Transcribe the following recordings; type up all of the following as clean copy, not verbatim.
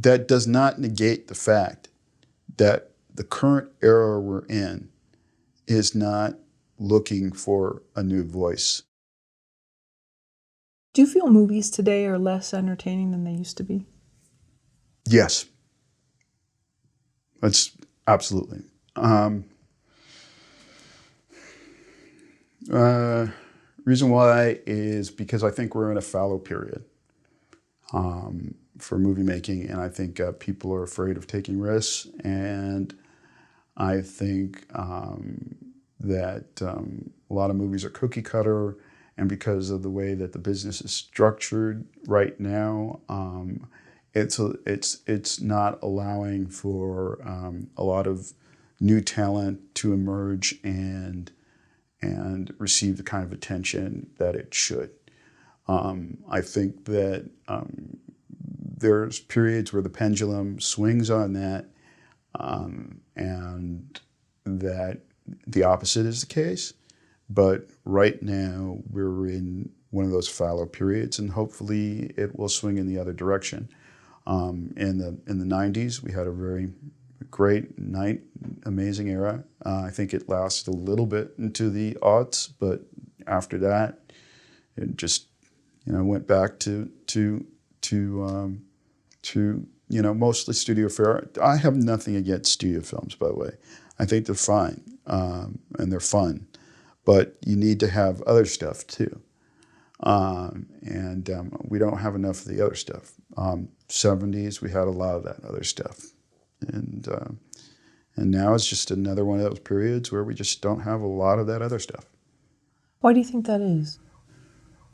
that does not negate the fact that the current era we're in is not looking for a new voice. Do you feel movies today are less entertaining than they used to be? Yes. That's absolutely. Reason why is because I think we're in a fallow period for movie making, and I think people are afraid of taking risks, and I think that a lot of movies are cookie cutter, and because of the way that the business is structured right now, it's not allowing for a lot of new talent to emerge and receive the kind of attention that it should. I think that there's periods where the pendulum swings on that, and that the opposite is the case. But right now we're in one of those fallow periods, and hopefully it will swing in the other direction. In the 90s, we had a very great, amazing era. I think it lasted a little bit into the aughts, but after that, it just went back to mostly studio fare. I have nothing against studio films, by the way. I think they're fine and they're fun, but you need to have other stuff too. We don't have enough of the other stuff. 70s, we had a lot of that other stuff. And now it's just another one of those periods where we just don't have a lot of that other stuff. Why do you think that is?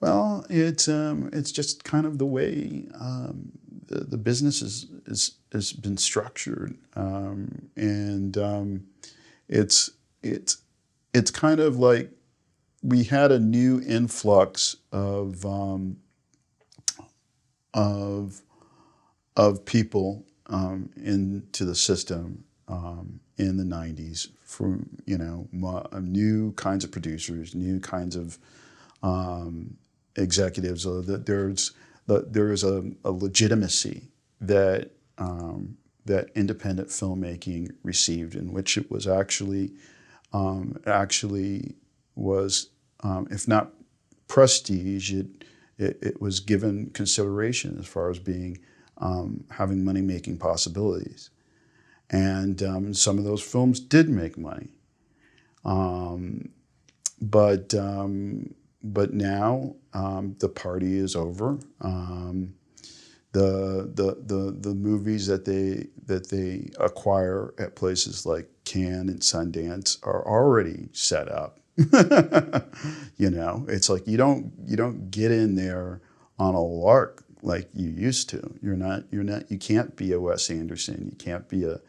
Well, it's just kind of the way the business has been structured, it's kind of like we had a new influx of people into the system in the 90s from new kinds of producers, new kinds of executives. There is a legitimacy that that independent filmmaking received, in which it was actually was, if not prestige, it was given consideration as far as being having money-making possibilities. And some of those films did make money. But now the party is over. The movies that they acquire at places like Cannes and Sundance are already set up. It's like you don't get in there on a lark like you used to. You can't be a Wes Anderson. You can't be a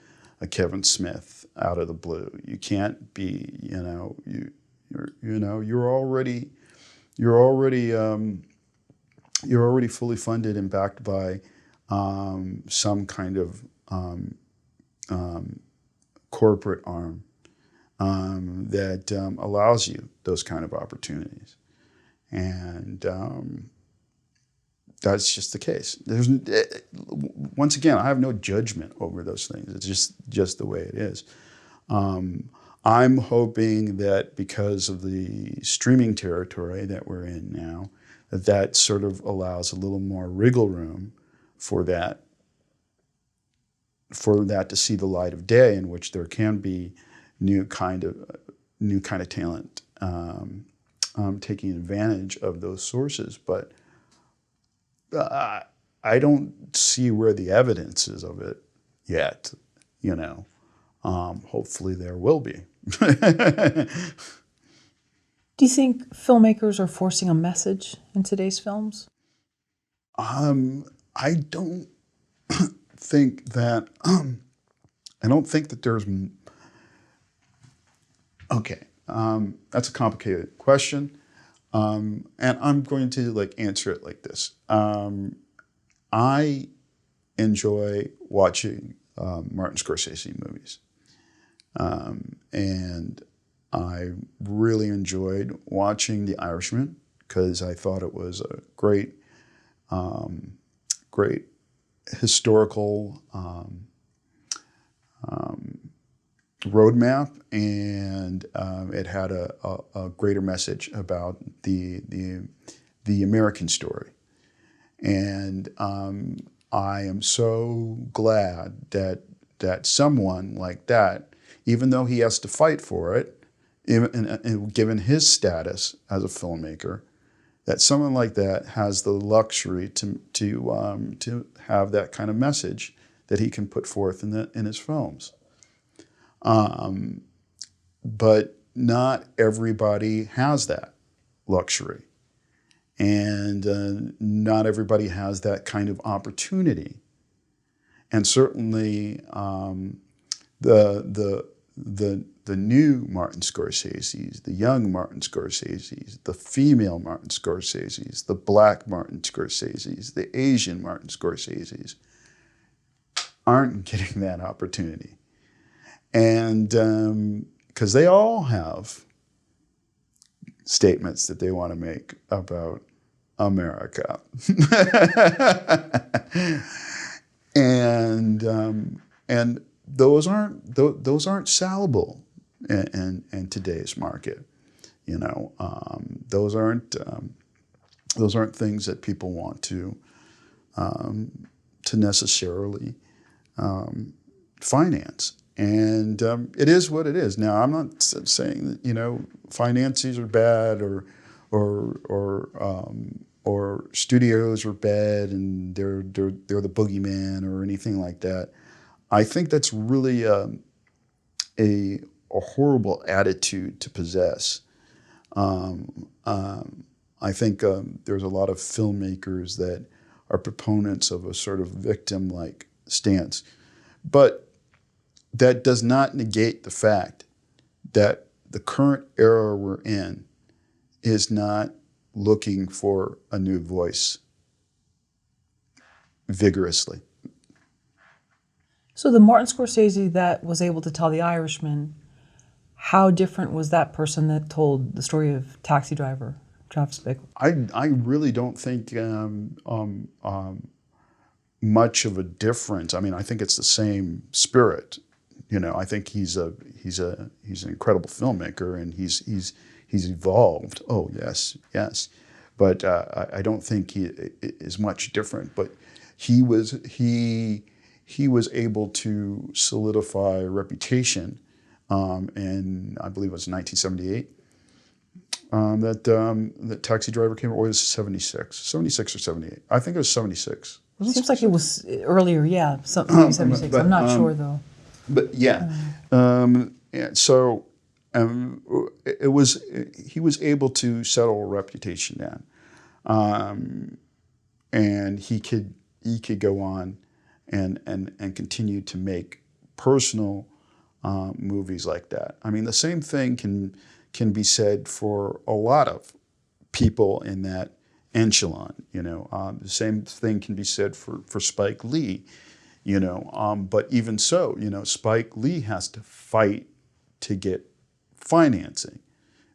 Kevin Smith out of the blue. You can't be, you're already fully funded and backed by some kind of corporate arm that allows you those kind of opportunities. And that's just the case. Once again, I have no judgment over those things. It's just the way it is. I'm hoping that because of the streaming territory that we're in now, that sort of allows a little more wriggle room for that to see the light of day, in which there can be new kind of talent taking advantage of those sources. But I don't see where the evidence is of it yet. Hopefully there will be. Do you think filmmakers are forcing a message in today's films? I don't think that. I don't think that there's. Okay, that's a complicated question, and I'm going to answer it like this. I enjoy watching Martin Scorsese movies, and I really enjoyed watching The Irishman because I thought it was a great historical roadmap, and it had a greater message about the American story. And I am so glad that someone like that, even though he has to fight for it, and given his status as a filmmaker, that someone like that has the luxury to have that kind of message that he can put forth in his films. But not everybody has that luxury, and not everybody has that kind of opportunity. And certainly, the new Martin Scorseses, the young Martin Scorseses, the female Martin Scorseses, the black Martin Scorseses, the Asian Martin Scorseses aren't getting that opportunity. And because they all have statements that they want to make about America. and those aren't sellable in today's market. You know, those aren't things that people want to necessarily finance. And it is what it is. Now, I'm not saying that, you know, finances are bad or studios are bad and they're the boogeyman or anything like that. I think that's really a horrible attitude to possess. I think there's a lot of filmmakers that are proponents of a sort of victim-like stance. But that does not negate the fact that the current era we're in is not looking for a new voice vigorously. So the Martin Scorsese that was able to tell The Irishman, how different was that person that told the story of Taxi Driver, Travis Bickle? I really don't think much of a difference. I mean, I think it's the same spirit. You know, I think he's an incredible filmmaker, and he's evolved. Oh yes, but I don't think he is much different. But he was able to solidify a reputation, and I believe it was 1978 that Taxi Driver came out. Or was it 76 or 78? I think it was 76. Seems like it was earlier, yeah, maybe 76. But, I'm not sure though. But yeah, so he was able to settle a reputation down, and he could go on and continue to make personal movies like that. I mean, the same thing can be said for a lot of people in that echelon. You know, the same thing can be said for Spike Lee. You know, but even so, you know, Spike Lee has to fight to get financing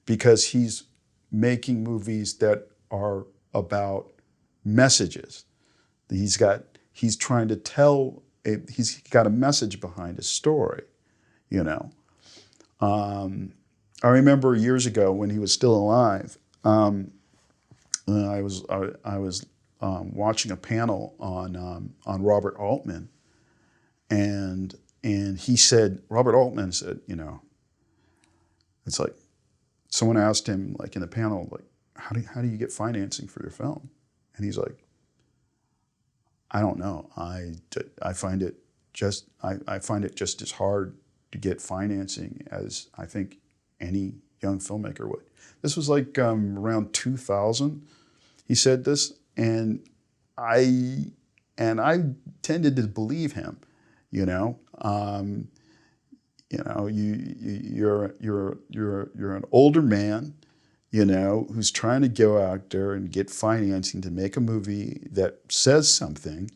because he's making movies that are about messages. He's trying to tell. He's got a message behind his story. You know, I remember years ago when he was still alive. I was watching a panel on Robert Altman. And he said, Robert Altman said, you know, it's like someone asked him, like in the panel, like, how do you get financing for your film? And he's like, I don't know. I find it just as hard to get financing as I think any young filmmaker would. This was like around 2000. He said this, and I tended to believe him. You know, you're an older man, you know, who's trying to go out there and get financing to make a movie that says something,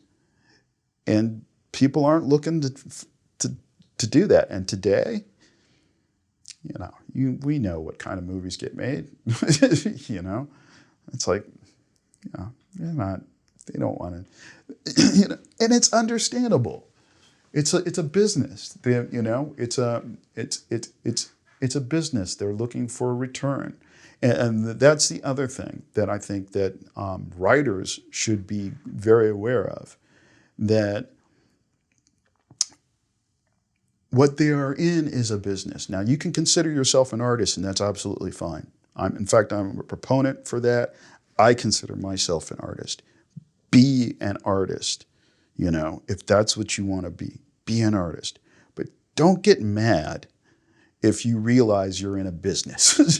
and people aren't looking to do that. And today, you know, we know what kind of movies get made. You know, it's like, you know, They don't want to, you know, and it's understandable. It's a business. You know, it's a business. They're looking for a return, and that's the other thing that I think that writers should be very aware of, that what they are in is a business. Now, you can consider yourself an artist, and that's absolutely fine. In fact, I'm a proponent for that. I consider myself an artist. Be an artist. You know, if that's what you want to be an artist. But don't get mad if you realize you're in a business,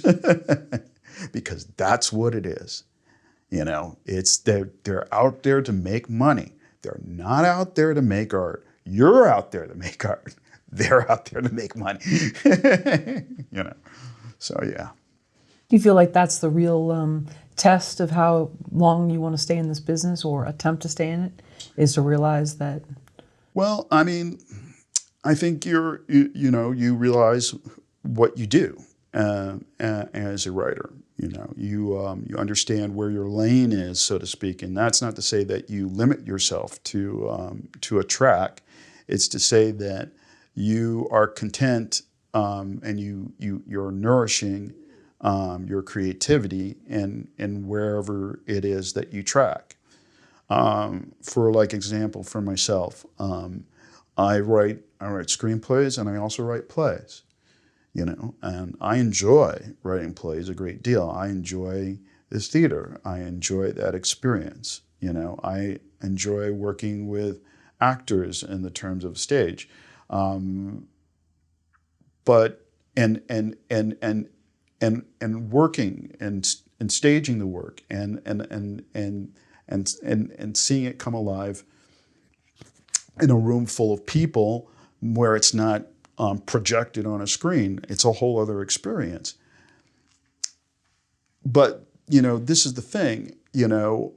because that's what it is. You know, it's they're out there to make money. They're not out there to make art. You're out there to make art. They're out there to make money. You know, so yeah. Do you feel like that's the real test of how long you want to stay in this business or attempt to stay in it, is to realize that? Well, I mean, I think you realize what you do as a writer. You know, you understand where your lane is, so to speak, and that's not to say that you limit yourself to a track. It's to say that you are content and you're nourishing your creativity in wherever it is that you track. For like example, for myself, I write screenplays and I also write plays, you know, and I enjoy writing plays a great deal. I enjoy this theater. I enjoy that experience. You know, I enjoy working with actors in the terms of stage, but and working and staging the work and seeing it come alive in a room full of people where it's not projected on a screen. It's a whole other experience. But, you know, this is the thing, you know,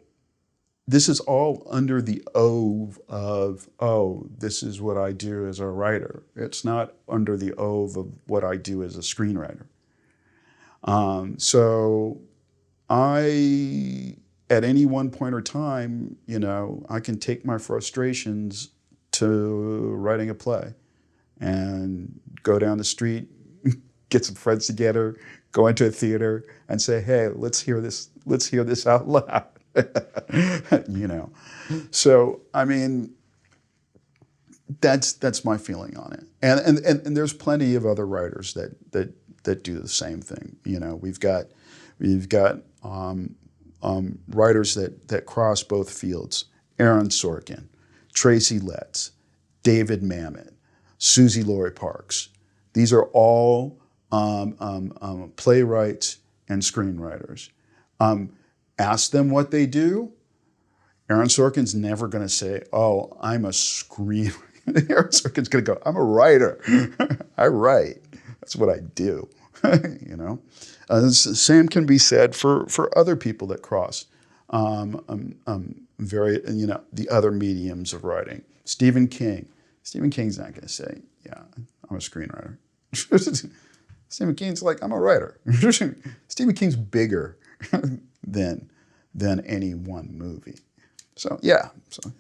this is all under the oath of, oh, this is what I do as a writer. It's not under the oath of what I do as a screenwriter. So at any one point or time, you know, I can take my frustrations to writing a play and go down the street, get some friends together, go into a theater and say, hey, let's hear this out loud. You know. So, I mean, that's my feeling on it. And there's plenty of other writers that do the same thing. You know, we've got writers that cross both fields. Aaron Sorkin, Tracy Letts, David Mamet, Susie Laurie Parks. These are all playwrights and screenwriters. Ask them what they do. Aaron Sorkin's never going to say, oh, I'm a screenwriter. Aaron Sorkin's going to go, I'm a writer. I write. That's what I do. You know? Same can be said for other people that cross the other mediums of writing. Stephen King. Stephen King's not going to say, yeah, I'm a screenwriter. Stephen King's like, I'm a writer. Stephen King's bigger than any one movie. So, yeah. So,